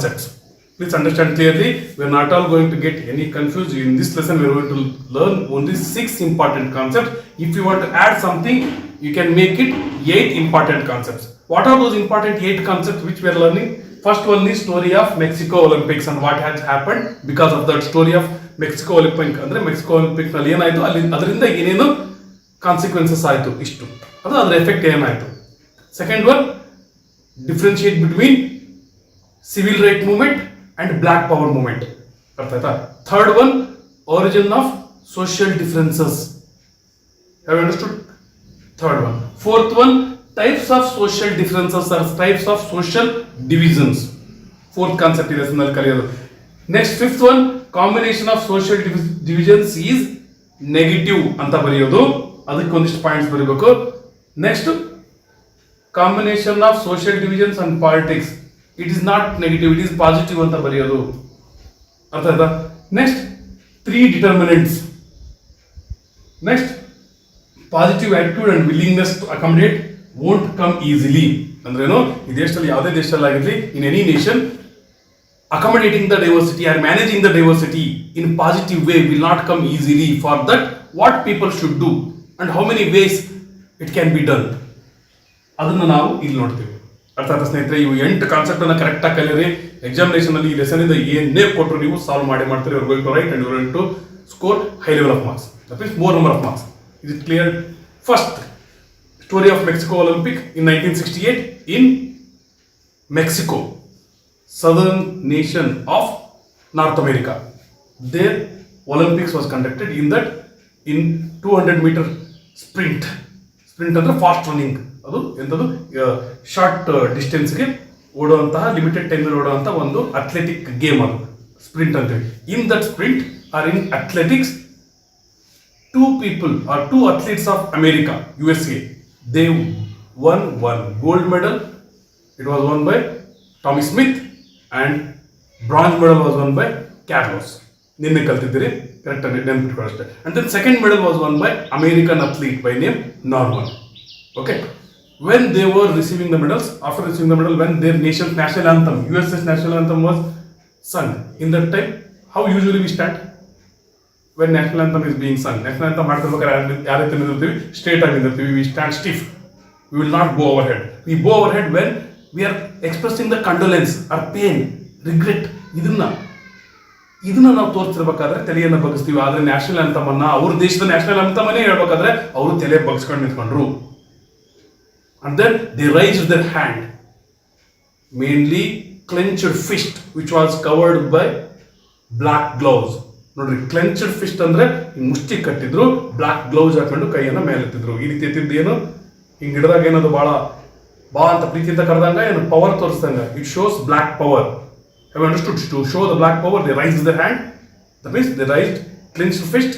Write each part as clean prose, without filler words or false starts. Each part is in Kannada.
concepts. Please understand clearly, we are not all going to get any confused. In this lesson, we are going to learn only 6 important concepts. If you want to add something, you can make it 8 important concepts. What are those important 8 concepts which we are learning? First one is story of Mexico Olympics and what has happened because of that story of Mexico Olympic. ಅಂದ್ರೆ ಮೆಕ್ಸಿಕೋ ಒಲಿಂಪಿಕ್ ನಲ್ಲಿ ಏನಾಯ್ತು, ಅಲ್ಲಿ ಅದರಿಂದ ಏನೇನು ಕಾನ್ಸಿಕ್ವೆನ್ಸಸ್ ಆಯಿತು, ಇಷ್ಟು ಅದು ಅದರ ಎಫೆಕ್ಟ್ ಏನಾಯಿತು. Second one, differentiate between civil right movement and black power movement. Third one, origin of social differences. Have you understood? Third one. Fourth one, types of social differences or types of social divisions. Fourth concept is next. Fifth one, combination of social divisions is negative anta bariyodu, adukku ondistu points baribeku. Next, combination of social divisions and politics, it is not negative, it is positive anta bariyodu. ಅರ್ಥ ಆಯ್ತಾ? Next 3 determinants. Next, positive attitude and willingness to accommodate won't come easily. ಅಂದ್ರೇನು, ಈ ದೇಶದಲ್ಲಿ ಯಾವುದೇ ದೇಶದಲ್ಲಿ ಆಗಿರಲಿ, in any nation, accommodating the diversity or managing the diversity in positive way will not come easily. For that, what people should do and how many ways it can be done, ಅದನ್ನು ನಾವು ಇಲ್ಲಿ ನೋಡ್ತೀವಿ. ಅರ್ಥ ಆಯ್ತಾ ಸ್ನೇಹಿತರೆ? ಇವು 8 ಕಾನ್ಸೆಪ್ಟ್ ಅನ್ನ ಕರೆಕ್ಟ್ ಆಗಿ ಕಲಿಯಿರಿ. ಎಕ್ಸಾಮಿನೇಷನ್ ಅಲ್ಲಿ ಈ ಲೆಸನ್ ಇಂದ ಏನೇ ಕೊಟ್ಟರು ನೀವು ಸಾಲ್ವ್ ಮಾಡ್ತೀರಿ. You are going to write and you are going to score high level of marks. That means more number of marks. Is it clear? First, story of Mexico Olympic in 1968 in Mexico, southern nation of North America. Their Olympics was conducted in that, in 200 meter sprint ಅಂದ್ರೆ ಫಾಸ್ಟ್ ರನ್ನಿಂಗ್. ಅದು ಎಂಥದ್ದು, ಶಾರ್ಟ್ ಡಿಸ್ಟೆನ್ಸ್ಗೆ ಓಡುವಂತಹ, ಲಿಮಿಟೆಡ್ ಟೈಮಲ್ಲಿ ಓಡುವಂಥ ಒಂದು ಅಥ್ಲೆಟಿಕ್ ಗೇಮ್ ಅದು ಸ್ಪ್ರಿಂಟ್ ಅಂತೇಳಿ. In that sprint or in athletics, 2 athletes of America, USA, they won 1 gold medal. It was won by Tommy Smith and bronze medal was won by Carlos. ನಿನ್ನೆ ಕಲ್ತಿದ್ದೀರಿ, ಕರೆಕ್ಟ್ ಆಗಿ ನೆನಪಿಟ್ಕೊಳ್ಳಿ. And then second medal was won by American athlete by name Norman. Okay, when they were receiving the medals, after receiving the medal, when their nation's national anthem, US's national anthem was sung, in that time, how usually we stand when national anthem is being sung? National anthem ಮಾಡ್ತಿರ್ಬೇಕಾದ್ರೆ ಯಾವ ರೀತಿ ನಿಂತಿರ್ತೀವಿ? ಸ್ಟ್ರೇಟ್ ಆಗಿ ನಿಂತಿರ್ತೀವಿ. We stand stiff. We will not bow our head. We bow our head when we are expressing the condolence or pain, regret. ಇದನ್ನ ನಾವು ತೋರಿಸ್ತಿರ್ಬೇಕಾದ್ರೆ ತಲೆಯನ್ನು ಬಗ್ಗಿಸ್ತೀವಿ. ಆದ್ರೆ ನ್ಯಾಷನಲ್ ಅಂತಮ್ ಅನ್ನ, ಅವ್ರ ದೇಶದ ನ್ಯಾಷನಲ್ ಅಂತಮ್ ಅನ್ನೇ ಹೇಳ್ಬೇಕಾದ್ರೆ ಅವರು ತಲೆ ಬಗ್ಸ್ಕೊಂಡು ನಿಂತ್ಕೊಂಡ್ರು. And then they raised their hand, mainly clenched fist, which was covered by black gloves. ನೋಡ್ರಿ, clenched fist ಅಂದ್ರೆ ಮುಷ್ಟಿ ಕಟ್ಟಿದ್ರು, ಬ್ಲಾಕ್ ಗ್ಲೌಸ್ ಹಾಕೊಂಡು ಕೈಯನ್ನ ಮೇಲೆ ಎತ್ತಿದ್ರು. ಈ ರೀತಿ ಎತ್ತಿದ್ದು ಏನು, ಹಿಂಗ್ ಹಿಡಿದಾಗ ಏನದು ಬಹಳ ಬಾ ಅಂತ ಪ್ರೀತಿಯಿಂದ ಕರೆದಂಗ, ಏನು ಪವರ್ ತೋರಿಸ್ದಂಗ. It shows black power. Have you understood? To show the black power, they raised their hand. That means they raised clenched fist,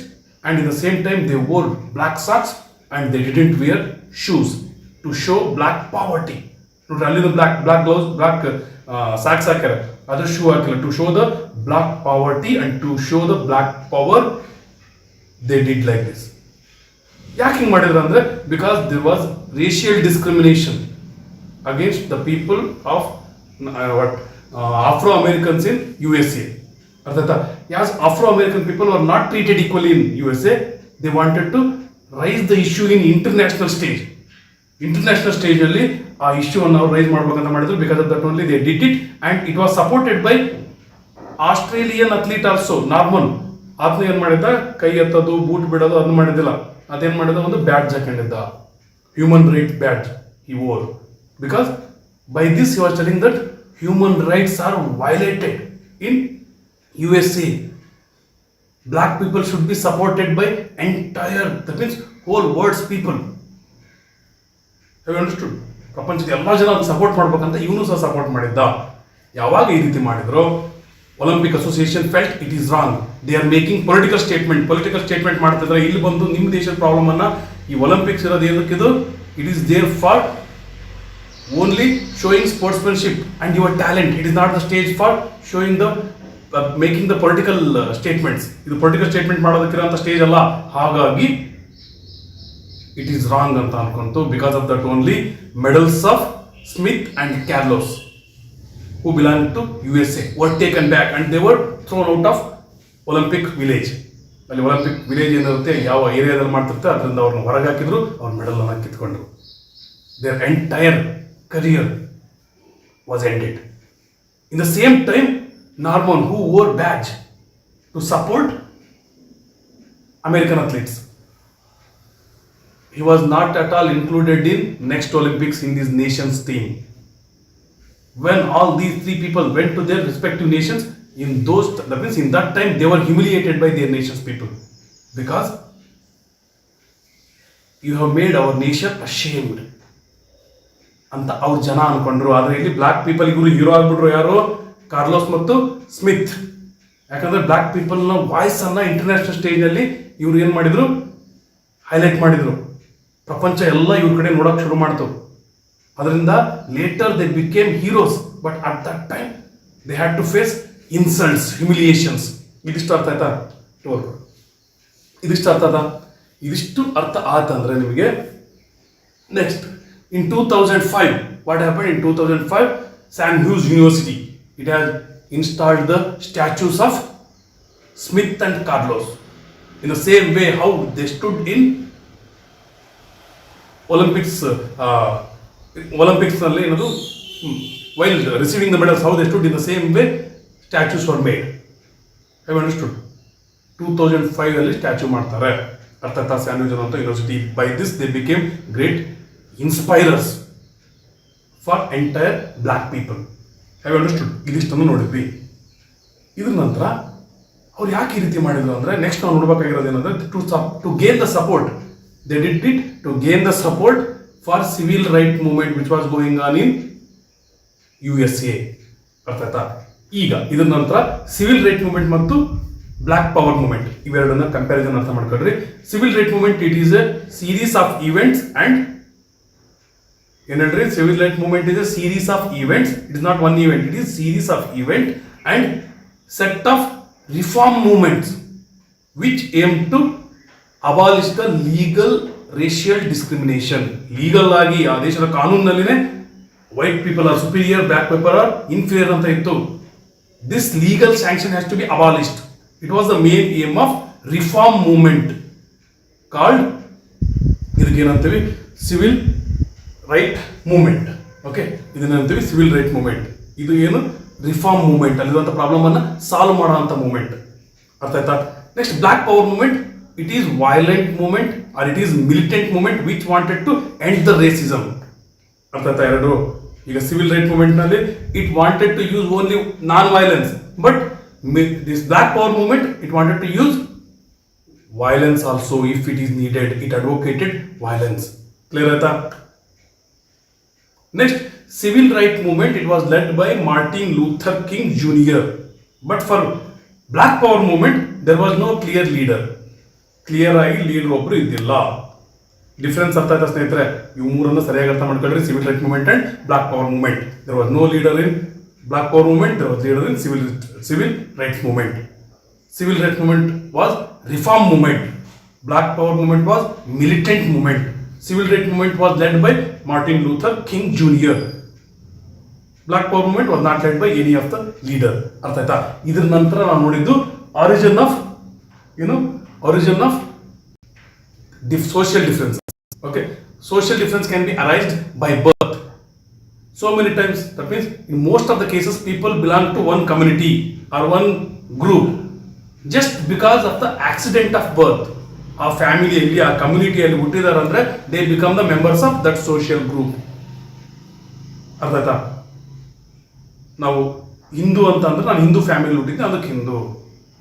and in the same time they wore black socks and they didn't wear shoes to show black poverty. Not only the black gloves, black socks hakare, other shoe hakare, to show the black poverty and to show the black power. They did like this. ಯಾಕೆ ಹಿಂಗೆ ಮಾಡಿದ್ರು ಅಂದ್ರೆ, because there was racial discrimination against the people of Afro-Americans in USA. As Afro-American people were not treated equally in USA, they wanted to raise the issue in international stage. International stage ಅಲ್ಲಿ ಆ ಇಶ್ಯೂ ಅನ್ನು ಅವರು ರೈಸ್ ಮಾಡ್ಬೇಕಂತ ಮಾಡಿದ್ರು. Because of that only they did it, and it was supported by Australian athlete also. Norman ಆತನ ಏನ್ ಮಾಡಿದ್ದ, ಕೈ ಎತ್ತೋದು, ಬೂಟ್ ಬಿಡೋದು ಅದನ್ನ ಮಾಡಿದ್ದಿಲ್ಲ. ಅದೇನ್ ಮಾಡಿದ, ಒಂದು ಬ್ಯಾಡ್ಜ್ ಹಾಕೊಂಡಿದ್ದ, human right badge he wore. Because by this he was telling that human rights are violated in USA. Black people should be supported by entire, that means whole world's people. Have you understood? ಪ್ರಪಂಚದ ಎಲ್ಲ ಜನ ಅದನ್ನು ಸಪೋರ್ಟ್ ಮಾಡ್ಬೇಕಂತ ಇವನು ಸಹ ಸಪೋರ್ಟ್ ಮಾಡಿದ್ದ. ಯಾವಾಗ ಈ ರೀತಿ ಮಾಡಿದ್ರು, Olympic association felt it is wrong. They are making political statement ಮಾಡ್ತಿದ್ರೆ, ಇಲ್ಲಿ ಬಂದು ನಿಮ್ಮ ದೇಶದ ಪ್ರಾಬ್ಲಮ್ ಅನ್ನ, ಈ ಒಲಿಂಪಿಕ್ಸ್ ಇರೋದು ಏನಕ್ಕಿದು, it is there for only showing sportsmanship and your talent. It is not the stage for showing the making the political statements. ಇದು ಪೊಲಿಟಿಕಲ್ ಸ್ಟೇಟ್ಮೆಂಟ್ ಮಾಡೋದಕ್ಕಿರೋಂಥ ಸ್ಟೇಜ್ ಅಲ್ಲ. ಹಾಗಾಗಿ ಇಟ್ ಈಸ್ ರಾಂಗ್ ಅಂತ ಅನ್ಕೊಂತು. Because of that only medals of Smith and Carlos who belonged to USA were taken back and they were thrown out of Olympic village. ಅಲ್ಲಿ ಒಲಿಂಪಿಕ್ ವಿಲೇಜ್ ಏನಿರುತ್ತೆ ಯಾವ ಏರಿಯಾದಲ್ಲಿ ಮಾಡ್ತಿರುತ್ತೆ ಅದರಿಂದ ಅವ್ರನ್ನ ಹೊರಗೆ ಹಾಕಿದ್ರು, ಅವ್ರ ಮೆಡಲ್ ಅನ್ನ ಕಿತ್ಕೊಂಡ್ರು. Their entire career was ended. In the same time, Norman, who wore badge to support American athletes, he was not at all included in next Olympics in this nation's team. When all these three people went to their respective nations, that means in that time they were humiliated by their nation's people because you have made our nation ashamed ಅಂತ ಅವ್ರ ಜನ ಅನ್ಕೊಂಡ್ರು. ಆದ್ರೆ ಇಲ್ಲಿ ಬ್ಲಾಕ್ ಪೀಪಲ್ ಇವರು ಹೀರೋ ಆಗ್ಬಿಟ್ರು. ಯಾರು? ಕಾರ್ಲೋಸ್ ಮತ್ತು ಸ್ಮಿತ್. ಯಾಕಂದ್ರೆ ಬ್ಲಾಕ್ ಪೀಪಲ್ನ ವಾಯ್ಸ್ ಅನ್ನ ಇಂಟರ್ನ್ಯಾಷನಲ್ ಸ್ಟೇಜ್ ನಲ್ಲಿ ಇವ್ರು ಏನ್ ಮಾಡಿದ್ರು, ಹೈಲೈಟ್ ಮಾಡಿದ್ರು. ಪ್ರಪಂಚ ಎಲ್ಲ ಇವ್ರ ಕಡೆ ನೋಡಕ್ ಶುರು ಮಾಡ್ತು. ಅದರಿಂದ later they became heroes, but at that time they had to face insults, humiliations. ಇದಿಷ್ಟು ಅರ್ಥ ಆಯ್ತಾ? ಇದಿಷ್ಟು ಅರ್ಥ ಆಯ್ತಾ? ಇದಿಷ್ಟು ಅರ್ಥ ಆತಂದ್ರೆ ನಿಮಗೆ next in 2005 what happened in 2005, Sam Hughes University, it has installed the statues of Smith and Carlos in the same way how they stood in Olympics ನಲ್ಲಿ ಏನದು while receiving the medals, how they stood in the same way statues were made. Have you understood? 2005 ಅಲ್ಲಿ ಸ್ಟ್ಯಾಚ್ಯೂ ಮಾಡ್ತಾರೆ. ಅರ್ಥಾತ್ ಸ್ಯಾಮ್ ಹ್ಯೂಸ್ ಅಂತ university. By this they became great inspirers for entire black people. Have you understood? ಇದಿಷ್ಟನ್ನು ನೋಡಿದ್ವಿ. ಇದ್ರ ನಂತರ ಅವ್ರು ಯಾಕೆ ಈ ರೀತಿ ಮಾಡಿದ್ರು ಅಂದ್ರೆ ನೆಕ್ಸ್ಟ್ ನಾವು ನೋಡ್ಬೇಕಾಗಿರೋದು ಏನಂದ್ರೆ to gain the support. They did it to gain the support for civil right movement which was going on in USA. ಅರ್ಥ ಆಯ್ತಾ? ಈಗ ಇದ್ರ ನಂತರ ಸಿವಿಲ್ ರೈಟ್ ಮೂವ್ಮೆಂಟ್ ಮತ್ತು ಬ್ಲಾಕ್ ಪವರ್ ಮೂವ್ಮೆಂಟ್ ಇವೆರಡನ್ನ ಕಂಪ್ಯಾರಿಸನ್ ಅರ್ಥ ಮಾಡ್ಕೊಳ್ರಿ. Civil right movement it is a series of events and ಏನಂದ್ರೆ civil right movement is a series of events. It is not one event, it is series of event and set of reform movements which aim to abolish the legal racial discrimination. Legal ಆಗಿ ಆ ದೇಶದ ಕಾನೂನಿನಲ್ಲಿನೇ white people are superior, black people are inferior ಅಂತ ಇತ್ತು. This legal sanction has to be abolished. It was the main aim of reform movement called ಇದಕ್ಕೆ ಏನಂತೀವಿ ಸಿವಿಲ್ ರೈಟ್ ಮೂವ್ಮೆಂಟ್. ಓಕೆ, ಇದನ್ನಂತೀವಿ ಸಿವಿಲ್ ರೈಟ್ ಮೂವ್ಮೆಂಟ್. ಇದು ಏನು ರಿಫಾರ್ಮ್ ಮೂವ್ಮೆಂಟ್, ಅಲ್ಲಿರುವಂಥ ಪ್ರಾಬ್ಲಮ್ ಅನ್ನ ಸಾಲ್ವ್ ಮಾಡುವಂಥ ಮೂವ್ಮೆಂಟ್. ಅರ್ಥ ಆಯ್ತಾ? Next black power movement, it is violent movement or it is militant movement which wanted to end the racism. ಅರ್ಥ ಆಯ್ತಾ? ಎರಡು. ಈಗ ಸಿವಿಲ್ ರೈಟ್ ಮೂವ್ಮೆಂಟ್ ನಲ್ಲಿ it wanted to use only non violence, but this black power movement it wanted to use violence also if it is needed. It advocated violence. Clear aita? Next, civil right movement, it was led by Martin Luther King Jr. But for black power movement there was no clear leader. Clear ಆಗಿ ಲೀಡರ್ ಒಬ್ರು ಇದ್ದಿಲ್ಲ. ಡಿಫರೆನ್ಸ್ ಅರ್ಥ ಆಯ್ತಾ ಸ್ನೇಹಿತರೆ? ಇವು ಮೂರನ್ನು ಸರಿಯಾಗಿ ಅರ್ಥ ಮಾಡ್ಕೊಳ್ಳಿ. Civil right movement and black power movement. there was no leader in black power movement, there was leader in civil rights movement. Civil rights movement was reform movement, black power movement was militant movement. Civil rights movement was led by Martin Luther King Jr. Black power movement was not led by any of the leader. ಅರ್ಥ ಆಯ್ತಾ? ಇದರ ನಂತರ ನಾವು ನೋಡಿದ್ದು origin of social difference. Okay, social difference can be arised by birth. So many times, that means in most of the cases people belong to one community or one group just because of the accident of birth. ಆ ಫ್ಯಾಮಿಲಿಯಲ್ಲಿ, ಆ ಕಮ್ಯುನಿಟಿಯಲ್ಲಿ ಹುಟ್ಟಿದಾರೆ ಅಂದ್ರೆ they become the members of that social group. ಅರ್ಥ ಆಯ್ತಾ? ನಾವು ಹಿಂದೂ ಅಂತ ಅಂದ್ರೆ ನಾನು ಹಿಂದೂ ಫ್ಯಾಮಿಲಿ ಹುಟ್ಟಿದ್ದೆ ಅದಕ್ಕೆ ಹಿಂದೂ,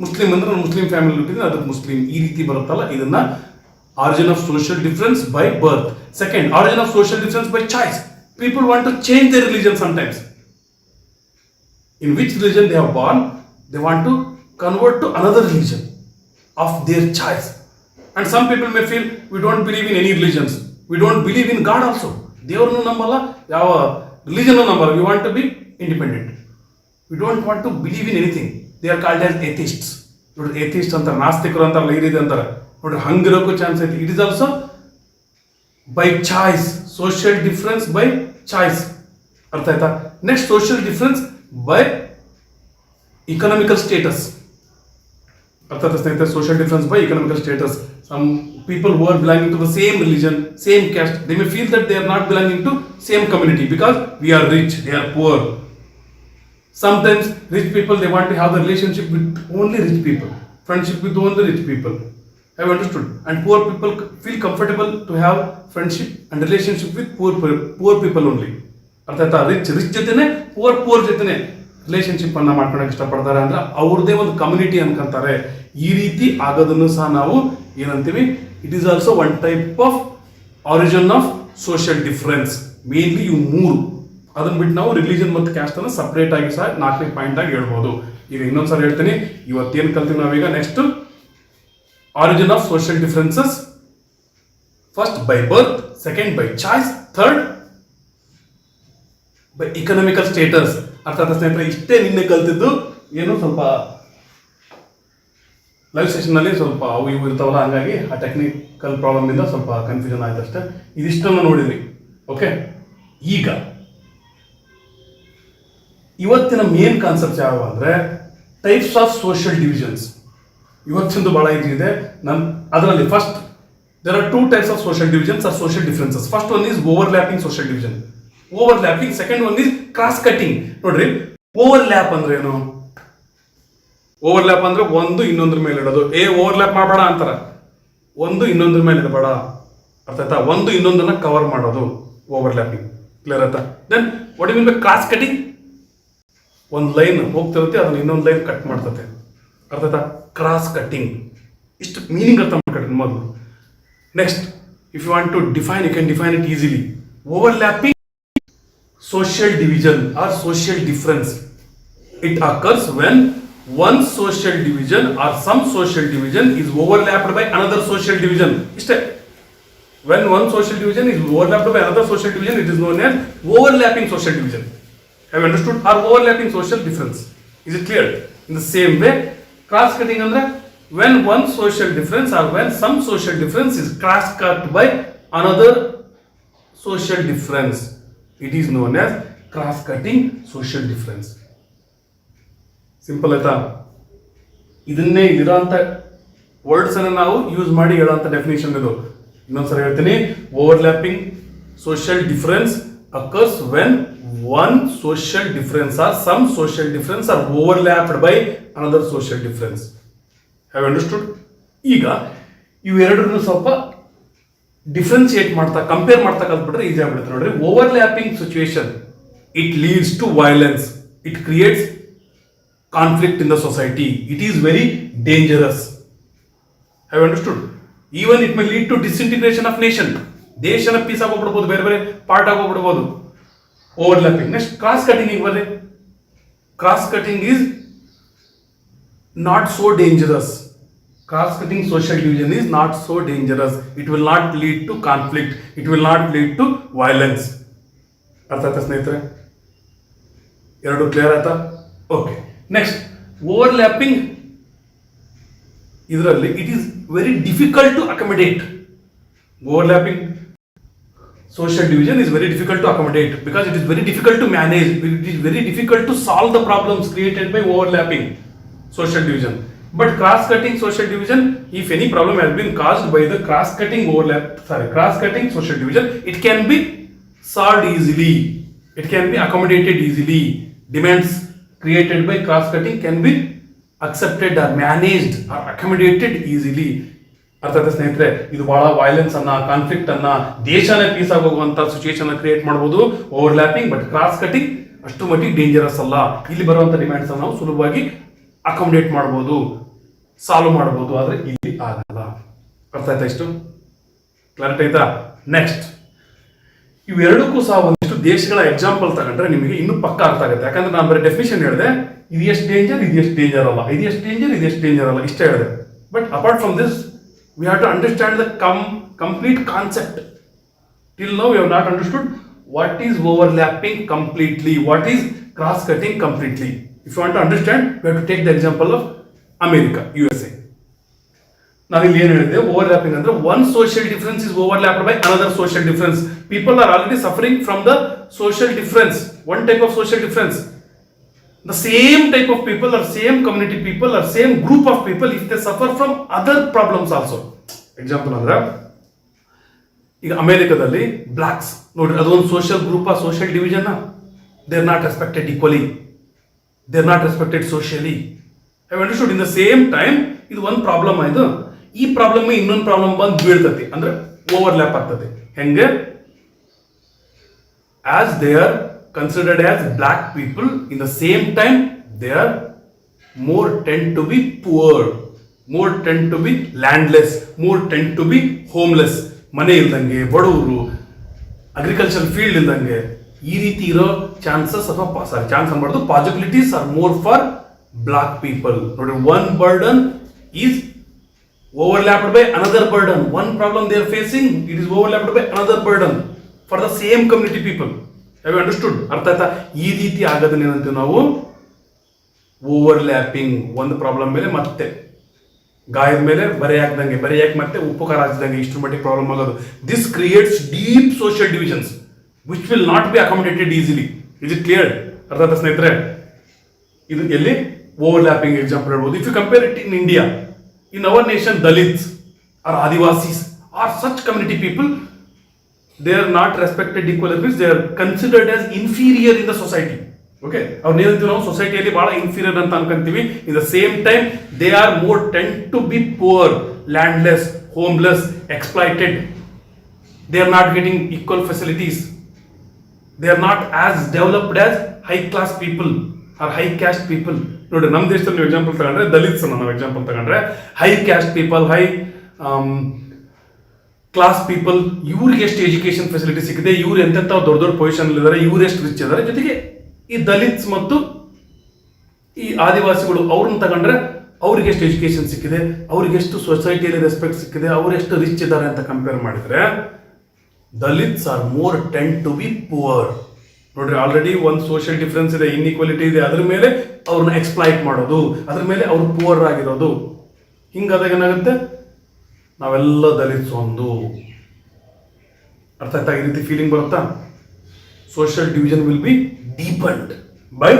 ಮುಸ್ಲಿಂ ಅಂದ್ರೆ ನಾನು ಮುಸ್ಲಿಂ ಫ್ಯಾಮಿಲಿ ಹುಟ್ಟಿದ್ದೆ ಅದಕ್ಕೆ ಮುಸ್ಲಿಂ, ಈ ರೀತಿ ಬರುತ್ತಲ್ಲ, ಇದನ್ನ origin of social difference by birth. Second, origin of social difference by choice. People want to change their religion sometimes. In which religion they have born, they want to convert to another religion of their choice. And some people may feel, we don't believe in any religions, we don't believe in God also. Devarnu namballa, yava religion namballa, we want to be independent, we don't want to believe in anything. They are called as atheists. Atheists anta, nastikuru anta, lairide anta. Hangiroku chance ಐತಿ. It is also by choice, social difference by choice. ಅರ್ಥ ಆಯ್ತಾ? Next, social difference by economical status. ಅರ್ಥಾತ್ ಸ್ನೇಹಿತರೆ, social difference by economical status. Some people who are belonging to the same religion, same caste, they may feel that they are not belonging to same community because we are rich, they are poor. Sometimes rich people, they want to have the relationship with only rich people, friendship with only rich people. Have you understood? And poor people feel comfortable to have friendship and relationship with poor people only. ಅರ್ಥಾತ್ ರಿಚ್ ಜೊತೆನೆ ಪೂರ್ ಜೊತೆನೆ ರಿಲೇಶನ್ಶಿಪ್ ಅನ್ನ ಮಾಡ್ಕೊಳಕ್ಕೆ ಇಷ್ಟಪಡ್ತಾರೆ, ಅಂದ್ರೆ ಅವ್ರದೇ ಒಂದು ಕಮ್ಯುನಿಟಿ ಅನ್ಕೊಂತಾರೆ. ಈ ರೀತಿ ಆಗೋದನ್ನು ಸಹ ನಾವು ಏನಂತೀವಿ, it is also one type of origin of social difference. Mainly ಇವು ಮೂರು, ಅದನ್ನ ಬಿಟ್ಟು ನಾವು ರಿಲಿಜನ್ ಮತ್ತು ಕ್ಯಾಸ್ಟ್ ಅನ್ನು ಸಪರೇಟ್ ಆಗಿ ಸಹ 4ನೇ ಪಾಯಿಂಟ್ ಆಗಿ ಹೇಳ್ಬೋದು. ಈಗ ಇನ್ನೊಂದ್ಸಲ ಹೇಳ್ತೀನಿ, ಇವತ್ತೇನು ಕಲ್ತೀವಿ ನಾವೀಗ. Next, origin of social differences. First by birth, second by choice, third by economical status. ಅರ್ಥಾತ್ ಸ್ನೇಹಿತರೆ, ಇಷ್ಟೇ ನಿನ್ನೆ ಕಲ್ತಿದ್ದು. ಏನು ಸ್ವಲ್ಪ ಲೈವ್ ಸೆಷನ್ ನಲ್ಲಿ ಸ್ವಲ್ಪ ಅವು ಇವು ಇರ್ತಾವಲ್ಲ, ಹಂಗಾಗಿ ಆ ಟೆಕ್ನಿಕಲ್ ಪ್ರಾಬ್ಲಮ್ ಇಂದ ಸ್ವಲ್ಪ ಕನ್ಫ್ಯೂಷನ್ ಆಯ್ತು ಅಷ್ಟೇ. ಇದಿಷ್ಟನ್ನು ನೋಡಿದ್ವಿ. ಓಕೆ, ಈಗ ಇವತ್ತಿನ ಮೇನ್ ಕಾನ್ಸೆಪ್ಟ್ ಯಾವ ಅಂದ್ರೆ ಟೈಪ್ಸ್ ಆಫ್ ಸೋಷಿಯಲ್ ಡಿವಿಷನ್ಸ್. ಇವತ್ತಿಂದು ಬಹಳ ಈಜಿ ಇದೆ. ಅದರಲ್ಲಿ first, there are 2 types of social divisions or social differences. First one is overlapping social division. Overlapping. Second one is cross cutting. ನೋಡ್ರಿ, ಓವರ್ಲ್ಯಾಪ್ ಅಂದ್ರೆ ಏನು? ಓವರ್ಲ್ಯಾಪ್ ಅಂದ್ರೆ ಒಂದು ಇನ್ನೊಂದ್ರ ಮೇಲೆ ಇಡೋದು. ಓವರ್ಲ್ಯಾಪ್ ಮಾಡಬೇಡ ಅಂತಾರ, ಒಂದು ಇನ್ನೊಂದ್ರ ಮೇಲೆ ಇಡಬೇಡ. ಅರ್ಥ ಆಯ್ತಾ? ಒಂದು ಇನ್ನೊಂದನ್ನ ಕವರ್ ಮಾಡೋದು ಓವರ್ಲ್ಯಾಪಿಂಗ್. ಕ್ಲಿಯರ್ ಆಯ್ತಾ? Then what you mean by cross cutting? ಒಂದು ಲೈನ್ ಹೋಗ್ತಿರುತ್ತೆ, ಅದನ್ನ ಇನ್ನೊಂದು ಲೈನ್ ಕಟ್ ಮಾಡ್ತತೆ. ಅರ್ಥ ಆಯ್ತಾ? Cross cutting. ಇಷ್ಟು ಮೀನಿಂಗ್ ಅರ್ಥ ಮಾಡ್ಕೊಳ್ರಿ ಮೊದಲು. Next, if you want to define, you can define it easily. Overlapping social division or social difference, it occurs when one social division or some social division is overlapped by another social division. When one social division is overlapped by another social division, it is known as overlapping social division. Have you understood? Or overlapping social difference. Is it clear? In the same way, cross cutting andre when one social difference or when some social difference is cross cut by another social difference, it is known as cross cutting social difference. Simple ಆಯ್ತಾ? ಇದನ್ನೇ ಇರೋಂಥ ವರ್ಡ್ಸ್ ಅನ್ನು ನಾವು ಯೂಸ್ ಮಾಡಿ ಹೇಳೋಂಥ ಡೆಫಿನೇಷನ್ ಇದು. ಇನ್ನೊಂದ್ಸಲ ಹೇಳ್ತೀನಿ. Overlapping social difference occurs when one social difference are some social difference are overlapped by another social difference. Have understood? ಈಗ ಇವೆರಡನ್ನು ಸ್ವಲ್ಪ ಡಿಫ್ರೆನ್ಶಿಯೇಟ್ ಮಾಡ್ತಾ, ಕಂಪೇರ್ ಮಾಡ್ತಾ ಕಲ್ತ್ಬಿಟ್ರೆ ಈಸಿ ಆಗ್ಬಿಡುತ್ತೆ. ನೋಡ್ರಿ, overlapping situation, it leads to violence, it creates conflict in the society, it is very dangerous. Have understood? Even it may lead to disintegration of nation. ದೇಶನ ಪೀಸ್ ಆಗೋಗ್ಬಿಡ್ಬೋದು, ಬೇರೆ ಬೇರೆ ಪಾರ್ಟ್ ಆಗೋಗ್ಬಿಡ್ಬೋದು. ಓವರ್ಲ್ಯಾಪಿಂಗ್. ನೆಕ್ಸ್ಟ್, ಕ್ರಾಸ್ ಕಟಿಂಗ್ ಬರ್ರಿ. Cross cutting is not so dangerous. Cross-cutting social division is not so dangerous. It will not lead to conflict. It will not lead to violence. ಅರ್ಥ ಆಯ್ತಾ ಸ್ನೇಹಿತರೆ? ಎರಡು ಕ್ಲಿಯರ್ ಆಯ್ತಾ? ಓಕೆ. ನೆಕ್ಸ್ಟ್, ಓವರ್ಲ್ಯಾಪಿಂಗ್ ಇದರಲ್ಲಿ it is very difficult to accommodate. Overlapping social division is very difficult to accommodate because it is very difficult to manage. It is very difficult to solve the problems created by overlapping social division. But cross-cutting social division, if any problem has been caused by the cross-cutting social division, it can be solved easily. It can be accommodated easily. Demands created by cross-cutting can be accepted or managed or accommodated easily. ಅರ್ಥ ಆಯ್ತಾ ಸ್ನೇಹಿತರೆ? ಇದು ಬಹಳ ವೈಲೆನ್ಸ್ ಅನ್ನ, ಕಾನ್ಫ್ಲಿಕ್ಟ್ ಅನ್ನ, ದೇಶನೇ ಪೀಸ್ ಆಗೋಗುವಂತ ಸಿಚುವೇಶನ್ ಕ್ರಿಯೇಟ್ ಮಾಡಬಹುದು ಓವರ್ಲ್ಯಾಪಿಂಗ್. ಬಟ್ ಕ್ರಾಸ್ ಕಟಿಂಗ್ ಅಷ್ಟು ಮಟ್ಟಿಗೆ ಡೇಂಜರಸ್ ಅಲ್ಲ. ಇಲ್ಲಿ ಬರುವಂತ ಡಿಮ್ಯಾಂಡ್ಸ್ ನಾವು ಸುಲಭವಾಗಿ ಅಕಾಮಡೇಟ್ ಮಾಡಬಹುದು, ಸಾಲ್ವ್ ಮಾಡಬಹುದು, ಆದ್ರೆ ಇಲ್ಲಿ ಆಗಲ್ಲ. ಅರ್ಥ ಆಯ್ತಾ? ಇಷ್ಟು ಕ್ಲಾರಿಟಿ ಆಯ್ತಾ? ನೆಕ್ಸ್ಟ್, ಇವೆರಡಕ್ಕೂ ಸಹ ಒಂದಿಷ್ಟು ದೇಶಗಳ ಎಕ್ಸಾಂಪಲ್ ತಗೊಂಡ್ರೆ ನಿಮಗೆ ಇನ್ನೂ ಪಕ್ಕ ಅರ್ಥ ಆಗುತ್ತೆ. ಯಾಕಂದ್ರೆ ನಾನು ಬರೀ ಡೆಫಿನೇಷನ್ ಹೇಳಿದೆ, ಇದು ಎಷ್ಟು ಡೇಂಜರ್, ಇದು ಎಷ್ಟು ಡೇಂಜರ್ ಅಲ್ಲ, ಇದು ಎಷ್ಟು ಡೇಂಜರ್, ಇದು ಎಷ್ಟು ಡೇಂಜರ್ ಅಲ್ಲ, ಇಷ್ಟೇ ಹೇಳಿದೆ. But apart from this, we have to understand the complete concept. Till now we have not understood what is overlapping completely, what is cross-cutting completely. If you want to understand, we have to take the example of America, USA. ನಾನು ಇಲ್ಲಿ ಏನು ಹೇಳಿದೆ, ಓವರ್ಲ್ಯಾಪಿಂಗ್ ಅಂದ್ರೆ one social difference is ಓವರ್ಲ್ಯಾಪ್ಡ್ by another social difference. People are already suffering from the social difference, one type of social difference. the same type of people or same community people or same group of people, if they suffer from other problems also. Example ಅಂದ್ರೆ ಈಗ ಅಮೆರಿಕದಲ್ಲಿ ಬ್ಲಾಕ್ಸ್ ನೋಡ್ರಿ, ಅದೊಂದು social group, social division, they are not respected equally, they are not respected socially. I understood. In the same time ಇದು ಒಂದು ಪ್ರಾಬ್ಲಮ್ ಆಯ್ತು, ಈ ಪ್ರಾಬ್ಲಮ್ ಇನ್ನೊಂದು ಪ್ರಾಬ್ಲಮ್ ಬಂದು ಬೀಳ್ತತಿ, ಅಂದ್ರೆ ಓವರ್ಲ್ಯಾಪ್ ಆಗ್ತದೆ. ಹೆಂಗೆ? As they are considered as black people, in the same time they are more tend to be poor, more tend to be landless, more tend to be homeless. ಮನೆ ಇಲ್ದಂಗೆ, ಬಡವರು, ಅಗ್ರಿಕಲ್ಚರ್ ಫೀಲ್ಡ್ ಇಲ್ದಂಗೆ, ಈ ರೀತಿ ಇರೋ ಚಾನ್ಸಸ್ ಅಥವಾ ಚಾನ್ಸ್ ಅನ್ಬಾರ್ದು, possibilities are more for black people. ನೋಡಿ, one burden is overlapped by another burden. One problem they are facing, it is overlapped by another burden for the same community people. Have you understood? ಅರ್ಥ ಆಯ್ತಾ? ಈ ರೀತಿ ಆಗೋದನ್ನ ಏನಂತೀವಿ ನಾವು? ಓವರ್ಲ್ಯಾಪಿಂಗ್. ಒಂದು ಪ್ರಾಬ್ಲಮ್ ಮೇಲೆ ಮತ್ತೆ ಗಾಯದ ಮೇಲೆ ಬರೆ ಹಾಕಿ ಮತ್ತೆ ಉಪ್ಪು ಖಾರ ಹಾಕಿದಂಗೆ ಇಷ್ಟು ಮಟ್ಟಿಗೆ ಪ್ರಾಬ್ಲಮ್ ಆಗೋದು. This creates deep social divisions which will not be accommodated easily. Is it clear? ಅರ್ಥ ಆಯ್ತಾ ಸ್ನೇಹಿತರೆ? ಇದು ಎಲ್ಲಿ ಓವರ್ಲ್ಯಾಪಿಂಗ್ ಎಕ್ಸಾಂಪಲ್ ಹೇಳ್ಬೋದು. If you compare it in India, in our nation, Dalits or Adivasis or such community people, they are not respected equally, means they are considered as inferior in the society. Okay, ಅವ್ರು ಏನಂತೀವಿ ನಾವು, ಸೊಸೈಟಿಯಲ್ಲಿ ಬಹಳ ಇನ್ಫೀರಿಯರ್ ಅಂತ ಅನ್ಕೊಂತೀವಿ. In the same time they are more tend to be poor, landless, homeless, exploited. They are not getting equal facilities. They are not as developed as high class people or high caste people. ನೋಡಿ, ನಮ್ಮ ದೇಶದಲ್ಲಿ ನೀವು ಎಕ್ಸಾಂಪಲ್ ತಗೊಂಡ್ರೆ, ದಲಿತ್ಸ್ ನಾವು ಎಕ್ಸಾಂಪಲ್ ತಗೊಂಡ್ರೆ, high caste people, high class people, ಇವ್ರಿಗೆ ಎಷ್ಟು ಎಜುಕೇಶನ್ ಫೆಸಿಲಿಟಿ ಸಿಕ್ಕಿದೆ, ಇವ್ರು ಎಂತೆಂಥ ದೊಡ್ಡ ದೊಡ್ಡ ಪೊಸಿಷನ್ ಇದ್ದಾರೆ, ಇವ್ರು ಎಷ್ಟು ರಿಚ್ ಇದ್ದಾರೆ. ಜೊತೆಗೆ ಈ ದಲಿತ್ಸ್ ಮತ್ತು ಈ ಆದಿವಾಸಿಗಳು ಅವ್ರನ್ನ ತಗೊಂಡ್ರೆ ಅವ್ರಿಗೆ ಎಷ್ಟು ಎಜುಕೇಶನ್ ಸಿಕ್ಕಿದೆ, ಅವ್ರಿಗೆ ಎಷ್ಟು ಸೊಸೈಟಿಯಲ್ಲಿ ರೆಸ್ಪೆಕ್ಟ್ ಸಿಕ್ಕಿದೆ, ಅವ್ರು ಎಷ್ಟು ರಿಚ್ ಇದ್ದಾರೆ ಅಂತ ಕಂಪೇರ್ ಮಾಡಿದ್ರೆ, Dalits are more tend to be poor. ನೋಡ್ರಿ, ಆಲ್ರೆಡಿ ಒಂದು ಸೋಷಿಯಲ್ ಡಿಫ್ರೆನ್ಸ್ ಇದೆ, ಇನ್ಇಕ್ವಾಲಿಟಿ ಇದೆ, ಅದ್ರ ಮೇಲೆ ಅವ್ರನ್ನ ಎಕ್ಸ್ಪ್ಲಾಯ್ಟ್ ಮಾಡೋದು, ಅದ್ರ ಮೇಲೆ ಅವ್ರು ಪುವರ್ ಆಗಿರೋದು. ಹಿಂಗಾದಾಗ ಏನಾಗುತ್ತೆ? ನಾವೆಲ್ಲ ದಲಿತ್ಸ್ ಒಂದು. ಅರ್ಥ ಆಯ್ತಾ? ಈ ರೀತಿ ಫೀಲಿಂಗ್ ಬರುತ್ತಾ? Social division will be deepened by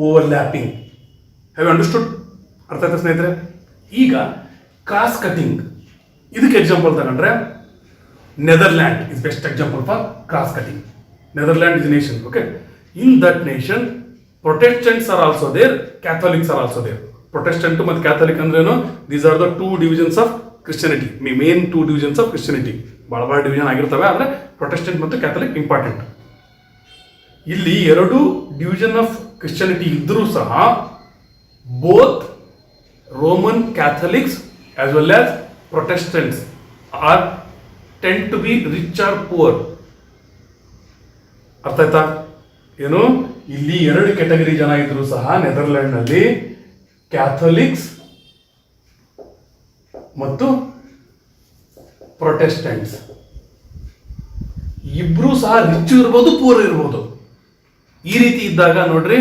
overlapping. Have you understood? ಅರ್ಥ ಆಯ್ತಾ ಸ್ನೇಹಿತರೆ? ಈಗ ಕ್ರಾಸ್ ಕಟಿಂಗ್, ಇದಕ್ಕೆ ಎಕ್ಸಾಂಪಲ್ ತಗೊಂಡ್ರೆ Netherland is best example for cross cutting. Netherlands is a nation, okay? In that nation, Protestants are also there, Catholics are also there. Protestant ಮತ್ತು Catholic ಅಂದ್ರೇನು? These are the two divisions of Christianity, main two divisions of Christianity. ಭಾಳ ಡಿವಿಷನ್ ಆಗಿರ್ತವೆ, ಆದರೆ ಪ್ರೊಟೆಸ್ಟೆಂಟ್ ಮತ್ತು ಕ್ಯಾಥಲಿಕ್ ಇಂಪಾರ್ಟೆಂಟ್. ಇಲ್ಲಿ ಎರಡು ಡಿವಿಷನ್ ಆಫ್ ಕ್ರಿಶ್ಚಿಯಾನಿಟಿ ಇದ್ರೂ ಸಹ, both Roman Catholics as well as Protestants are tend to be rich or poor. ಅರ್ಥ ಆಯ್ತಾ? ಏನು, ಇಲ್ಲಿ ಎರಡು ಕೆಟಗರಿ ಜನ ಇದ್ರು ಸಹ ನೆದರ್ಲ್ಯಾಂಡ್ ನಲ್ಲಿ, ಕ್ಯಾಥಲಿಕ್ಸ್ ಮತ್ತು ಪ್ರೊಟೆಸ್ಟೆಂಟ್ಸ್ ಇಬ್ರು ಸಹ ರಿಚ್ ಇರ್ಬೋದು, ಪೂರ್ ಇರ್ಬೋದು. ಈ ರೀತಿ ಇದ್ದಾಗ ನೋಡ್ರಿ,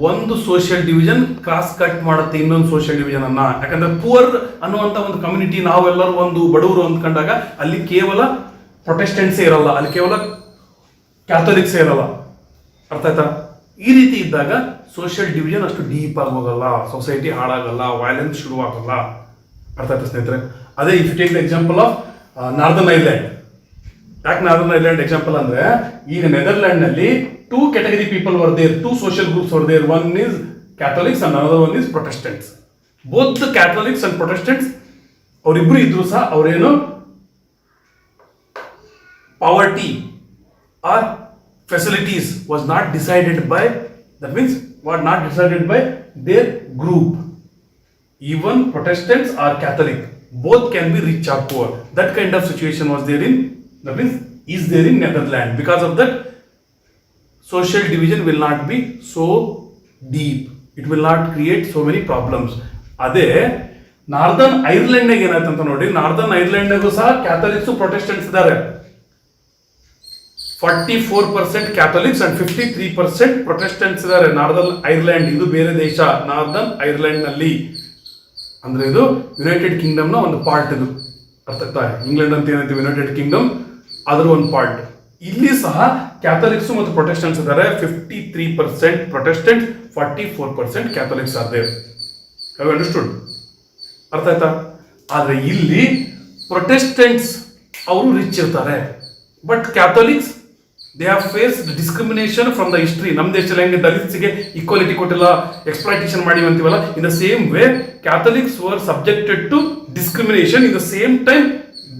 ಒಂದು ಸೋಷಿಯಲ್ ಡಿವಿಷನ್ ಕ್ರಾಸ್ ಕಟ್ ಮಾಡುತ್ತೆ ಇನ್ನೊಂದು ಸೋಷಿಯಲ್ ಡಿವಿಷನ್ ಅನ್ನ. ಯಾಕಂದ್ರೆ ಪೂರ್ ಅನ್ನುವಂತ ಒಂದು ಕಮ್ಯುನಿಟಿ, ನಾವೆಲ್ಲರೂ ಒಂದು ಬಡವರು ಅಂದ್ಕೊಂಡಾಗ ಅಲ್ಲಿ ಕೇವಲ ಪ್ರೊಟೆಸ್ಟೆಂಟ್ಸೇ ಇರಲ್ಲ, ಅಲ್ಲಿ ಕೇವಲ ಕ್ಯಾಥಲಿಕ್ಸ್ ಇರಲ್ಲ. ಅರ್ಥ ಆಯ್ತಾ? ಈ ರೀತಿ ಇದ್ದಾಗ ಸೋಷಿಯಲ್ ಡಿವಿಷನ್ ಅಷ್ಟು ಡೀಪ್ ಆಗಿ ಹೋಗಲ್ಲ, ಸೊಸೈಟಿ ಹಾಳಾಗಲ್ಲ, ವೈಲೆನ್ಸ್ ಶುರುವಾಗಲ್ಲ. ಅರ್ಥ ಆಯ್ತಾ ಸ್ನೇಹಿತರೆ? ಅದೇ if you take the example of Northern Ireland. ಯಾಕೆ ನಾರ್ದರ್ನ್ ಐರ್ಲ್ಯಾಂಡ್ ಎಕ್ಸಾಂಪಲ್ ಅಂದ್ರೆ, ಈಗ ನೆದರ್ಲ್ಯಾಂಡ್ ನಲ್ಲಿ two category people were there, two social groups were there. One is Catholics and another one is Protestants. Both the Catholics and Protestants ಅವರಿಬ್ರು ಇದ್ರು ಸಹ ಅವರೇನು poverty or facilities was not decided by, that means was not decided by their group. Even Protestants or Catholic, both can be rich or poor. That kind of situation was there in, that means is there in Netherlands. Because of that, social division will not be so deep, it will not create so many problems. ಅದೇ ನಾರ್ದರ್ನ್ ಐರ್ಲೆಂಡ್ ಏನಾಯ್ತಂತ ನೋಡಿ, ನಾರ್ದರ್ನ್ ಐರ್ಲೆಂಡ್ ಸಹ ಕ್ಯಾಥಲಿಕ್ಸ್ ಪ್ರೊಟೆಸ್ಟೆಂಟ್ಸ್ ಇದ್ದಾರೆ. 44% ಕ್ಯಾಥಲಿಕ್ಸ್ ಅಂಡ್ 53% ಪ್ರೊಟೆಸ್ಟೆಂಟ್ಸ್ ಇದ್ದಾರೆ ನಾರ್ದರ್ನ್ ಐರ್ಲ್ಯಾಂಡ್. ಇದು ಬೇರೆ ದೇಶ, ನಾರ್ದರ್ನ್ ಐರ್ಲ್ಯಾಂಡ್ ನಲ್ಲಿ. ಅಂದ್ರೆ ಇದು ಯುನೈಟೆಡ್ ಕಿಂಗ್ಡಮ್ ನ ಒಂದು ಪಾರ್ಟ್. ಇದು ಅರ್ಥ ಆಗ್ತಾ? ಇಂಗ್ಲೆಂಡ್ ಅಂತ ಏನಂತೀವಿ ಯುನೈಟೆಡ್ ಕಿಂಗ್ಡಮ್, ಅದರ ಒಂದು ಪಾರ್ಟ್. ಇಲ್ಲಿ ಸಹ ಕ್ಯಾಥಲಿಕ್ಸ್ ಮತ್ತು ಪ್ರೊಟೆಸ್ಟೆಂಟ್ಸ್ ಇದ್ದಾರೆ. 53% Protestant, 44% Catholics are there. Have understood? ಅರ್ಥ ಆಯ್ತಾ? ಆದ್ರೆ ಇಲ್ಲಿ ಪ್ರೊಟೆಸ್ಟೆಂಟ್ಸ್ ಅವರು ರಿಚ್ ಇರ್ತಾರೆ, but Catholics they have faced discrimination from the history. ನಮ್ಮ ದೇಶದಲ್ಲಿ ಹೆಂಗೆ ದಲಿತ್ಸ್ಗೆ ಈಕ್ವಾಲಿಟಿ ಕೊಟ್ಟಿಲ್ಲ, ಎಕ್ಸ್ಪ್ಲಾಯ್ಟೇಷನ್ ಮಾಡಿ ಅಂತೀವಲ್ಲ, in the same way Catholics were subjected to discrimination. In the same time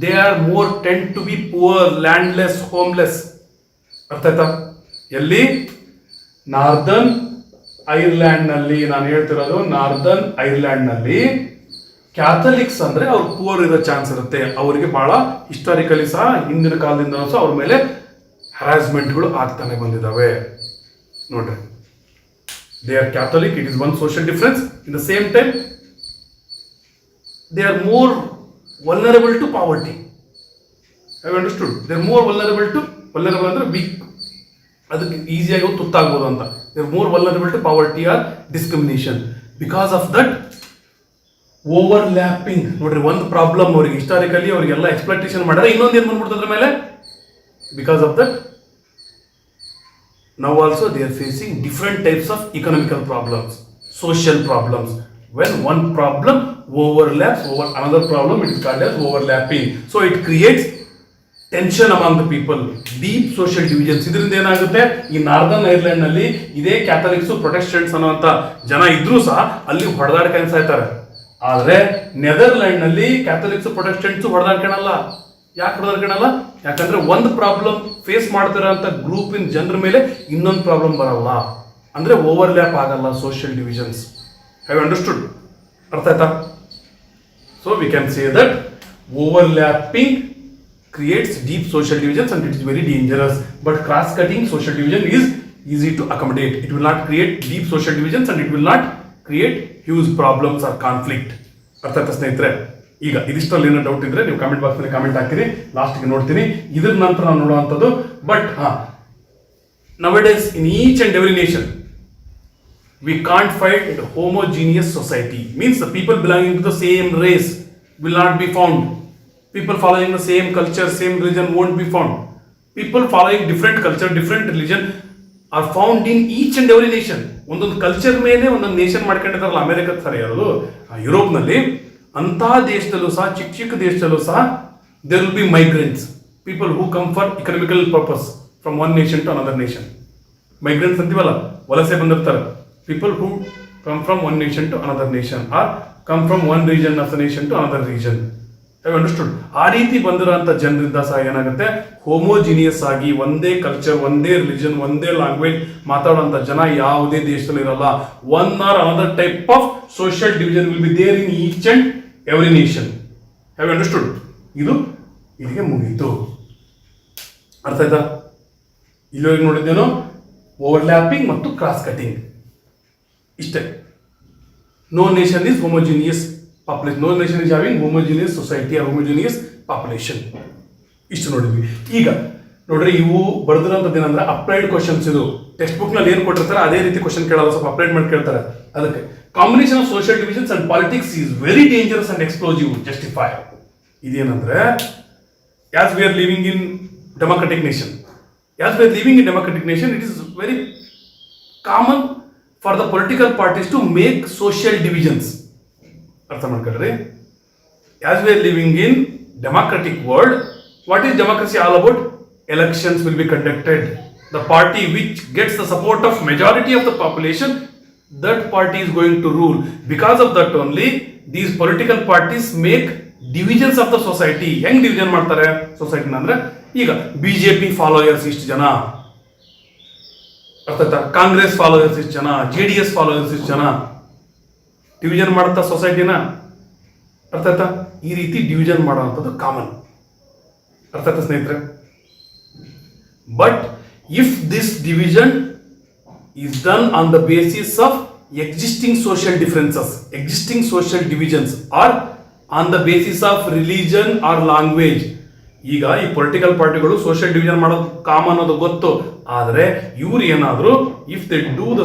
they are more tend to be poor, landless, homeless. ಅರ್ಥ ಆಯ್ತಾ? ಎಲ್ಲಿ? ನಾರ್ದರ್ನ್ ಐರ್ಲ್ಯಾಂಡ್ ನಲ್ಲಿ, ನಾನು ಹೇಳ್ತಿರೋದು ನಾರ್ದರ್ನ್ ಐರ್ಲ್ಯಾಂಡ್ ನಲ್ಲಿ ಕ್ಯಾಥಲಿಕ್ಸ್ ಅಂದ್ರೆ ಅವ್ರು ಪುವರ್ ಇರೋ ಚಾನ್ಸ್ ಇರುತ್ತೆ. ಅವರಿಗೆ ಬಹಳ ಹಿಸ್ಟಾರಿಕಲಿ ಸಹ ಹಿಂದಿನ ಕಾಲದಿಂದ ಸಹ ಅವ್ರ ಮೇಲೆ ಹರಾಸ್ಮೆಂಟ್ಗಳು ಆಗ್ತಾನೆ ಬಂದಿದ್ದಾವೆ. ನೋಡ್ರಿ, they are Catholic, it is one social difference. In the same time they are more vulnerable to poverty. Have understood? They are more vulnerable ಅಂದ್ರೆ ವೀಕ್, ಅದಕ್ಕೆ ಈಸಿಯಾಗಿ ತುತ್ತಾಗ್ಬೋದು ಅಂತ. They are more vulnerable to poverty or discrimination. Because of that overlapping. ನೋಡ್ರಿ, ಒಂದು ಪ್ರಾಬ್ಲಮ್ ಅವ್ರಿಗೆ ಹಿಸ್ಟಾರಿಕಲಿ ಅವ್ರಿಗೆಲ್ಲ ಎಕ್ಸ್ಪ್ಲಾಯ್ಟೇಷನ್ ಮಾಡ್ಯಾರ, ಇನ್ನೊಂದು ಏನ್ ಬಂದ್ಬಿಡ್ತದೆ ಅದ್ರ ಮೇಲೆ. Because of that now also they are facing different types of economical problems, social problems. When one problem overlaps over another problem, it is called as overlapping. So it creates tension among the people, deep social divisions. ಇದರಿಂದ ಏನಾಗುತ್ತೆ, ಈ ನಾರ್ದರ್ನ್ ಐರ್ಲೆಂಡ್ ನಲ್ಲಿ ಇದೇ ಕ್ಯಾಥಲಿಕ್ಸ್ ಪ್ರೊಟೆಸ್ಟೆಂಟ್ಸ್ ಅನ್ನುವಂತ ಜನ ಇದ್ರೂ ಸಹ ಅಲ್ಲಿ ಹೊಡೆದಾಡ್ಕೊಂಡು ಸಾಯ್ತಾರೆ. ಆದ್ರೆ ನೆದರ್ಲ್ಯಾಂಡ್ ನಲ್ಲಿ ಕ್ಯಾಥಲಿಕ್ಸ್ ಪ್ರೊಟೆಸ್ಟೆಂಟ್ಸ್ ಹೊಡೆದಾಡ್ಕೊಳಲ್ಲ. ಯಾಕೆ ಹೊಡೆದಾಡ್ಕೊಳಲ್ಲ? ಯಾಕಂದ್ರೆ ಒಂದು ಪ್ರಾಬ್ಲಮ್ ಫೇಸ್ ಮಾಡ್ತಿರೋಂಥ ಗ್ರೂಪ್ ಇನ್ ಜನರ ಮೇಲೆ ಇನ್ನೊಂದು ಪ್ರಾಬ್ಲಮ್ ಬರಲ್ಲ, ಅಂದ್ರೆ ಓವರ್ಲ್ಯಾಪ್ ಆಗಲ್ಲ ಸೋಷಿಯಲ್ ಡಿವಿಷನ್ಸ್. Have understood? ಅರ್ಥ ಆಯ್ತಾ? So we can say that overlapping creates deep social divisions and it is very dangerous. But cross-cutting social division is easy to accommodate. It will not create deep social divisions and it will not create huge problems or conflict. ಅರ್ಥ ಆಯ್ತಾ ಸ್ನೇಹಿತರೆ? ಈಗ ಇದಿಷ್ಟರಲ್ಲಿ ಏನೋ ಡೌಟ್ ಇದ್ರೆ ನೀವು ಕಾಮೆಂಟ್ ಬಾಕ್ಸ್ ನಲ್ಲಿ ಕಾಮೆಂಟ್ ಹಾಕಿರಿ, ಲಾಸ್ಟ್ಗೆ ನೋಡ್ತೀನಿ. ಇದ್ರ ನಂತರ ನಾವು ನೋಡುವಂಥದ್ದು, but nowadays in each and every nation we can't find homogeneous society. Means the people belonging to the same race will not be found. People following the same culture, same religion won't be found. People following different culture, different religion are found in each and every nation. ಒಂದೊಂದು ಕಲ್ಚರ್ ಮೇಲೆ ಒಂದೊಂದು ನೇಷನ್ ಮಾಡ್ಕೊಂಡಿದ್ದಾರಲ್ಲ, ಅಮೆರಿಕ ಸರಿ ಯಾರು ಯುರೋಪ್ ನಲ್ಲಿ, ಅಂತಹ ದೇಶದಲ್ಲೂ ಸಹ, ಚಿಕ್ಕ ಚಿಕ್ಕ ದೇಶದಲ್ಲೂ ಸಹ there will be migrants, people who come for economical purpose from one nation to another nation. Migrants ಅಂತೀವಲ್ಲ, ವಲಸೆ ಬಂದಿರ್ತಾರೆ. People who come from one nation to another nation or come from one region of the nation to another region. Have understood? ಆ ರೀತಿ ಬಂದಿರೋಂಥ ಜನರಿಂದ ಸಹ ಏನಾಗುತ್ತೆ, ಹೋಮೋಜಿನಿಯಸ್ ಆಗಿ ಒಂದೇ ಕಲ್ಚರ್, ಒಂದೇ ರಿಲಿಜನ್, ಒಂದೇ ಲ್ಯಾಂಗ್ವೇಜ್ ಮಾತಾಡುವಂಥ ಜನ ಯಾವುದೇ ದೇಶದಲ್ಲಿ ಇರಲ್ಲ. One or another type of social division will be there in each and every nation. Have understood? ಇದು ಇಲ್ಲಿಗೆ ಮುಗೀತು. ಅರ್ಥ ಆಯ್ತಾ? ಇಲ್ಲಿವರೆಗೆ ನೋಡಿದ್ದೇನೋ ಓವರ್ಲ್ಯಾಪಿಂಗ್ ಮತ್ತು ಕ್ರಾಸ್ ಕಟಿಂಗ್, ಇಷ್ಟೇ. No nation is homogeneous population. No nation is having homogeneous society or homogeneous population. ಇಷ್ಟು ನೋಡಿದ್ವಿ. ಈಗ ನೋಡ್ರಿ, ಇವು ಬರ್ದಿರೋಂಥದ್ದು ಏನಂದ್ರೆ ಅಪ್ಲೈಡ್ ಕ್ವಶನ್ಸ್. ಇದು ಟೆಕ್ಸ್ಟ್ ಬುಕ್ ನಲ್ಲಿ ಏನು ಕೊಟ್ಟಿರ್ತಾರೆ ಅದೇ ರೀತಿ ಕ್ವಶನ್ ಕೇಳಲ್ಲ, ಸ್ವಲ್ಪ ಅಪ್ಲೈಡ್ ಮಾಡಿ ಕೇಳ್ತಾರೆ. ಅದಕ್ಕೆ combination of social divisions and politics is very dangerous and explosive. Justify ಇದೇನಂದ್ರೆ, as we are living in democratic nation, it is very common for the political parties to make social divisions. ಅರ್ಥ ಮಾಡ್ಕೊಳ್ರಿ. As we are living in democratic world, what is democracy all about? Elections will be conducted. The party which gets the support of majority of the population, that party is going to rule. Because of that only, these political parties make divisions of the society. ಹೆಂಗ್ ಡಿವಿಷನ್ ಮಾಡ್ತಾರೆ ಸೊಸೈಟಿನ ಅಂದ್ರೆ, ಈಗ ಬಿಜೆಪಿ ಫಾಲೋಯರ್ಸ್ ಇಷ್ಟು ಜನ, ಅರ್ಥ, ಕಾಂಗ್ರೆಸ್ ಫಾಲೋಯರ್ಸ್ ಇಷ್ಟು ಜನ, JDS ಫಾಲೋಯರ್ಸ್ ಇಷ್ಟು ಜನ, ಡಿವಿಷನ್ ಮಾಡುತ್ತಾ ಸೊಸೈಟಿನ. ಅರ್ಥ ಆಯ್ತಾ? ಈ ರೀತಿ ಡಿವಿಷನ್ ಮಾಡುವಂಥದ್ದು ಕಾಮನ್. ಅರ್ಥ ಆಯ್ತಾ ಸ್ನೇಹಿತರೆ? But if this division is done on the basis of existing social differences, existing social divisions, or on the basis of religion or language. ಈಗ ಈ ಪೊಲಿಟಿಕಲ್ ಪಾರ್ಟಿಗಳು ಸೋಷಿಯಲ್ ಡಿವಿಷನ್ ಮಾಡೋದು ಕಾಮನ್ ಅನ್ನೋದು ಗೊತ್ತು, ಆದರೆ ಇವ್ರು ಏನಾದ್ರು ಇಫ್ ದೇ ಡೂ ದ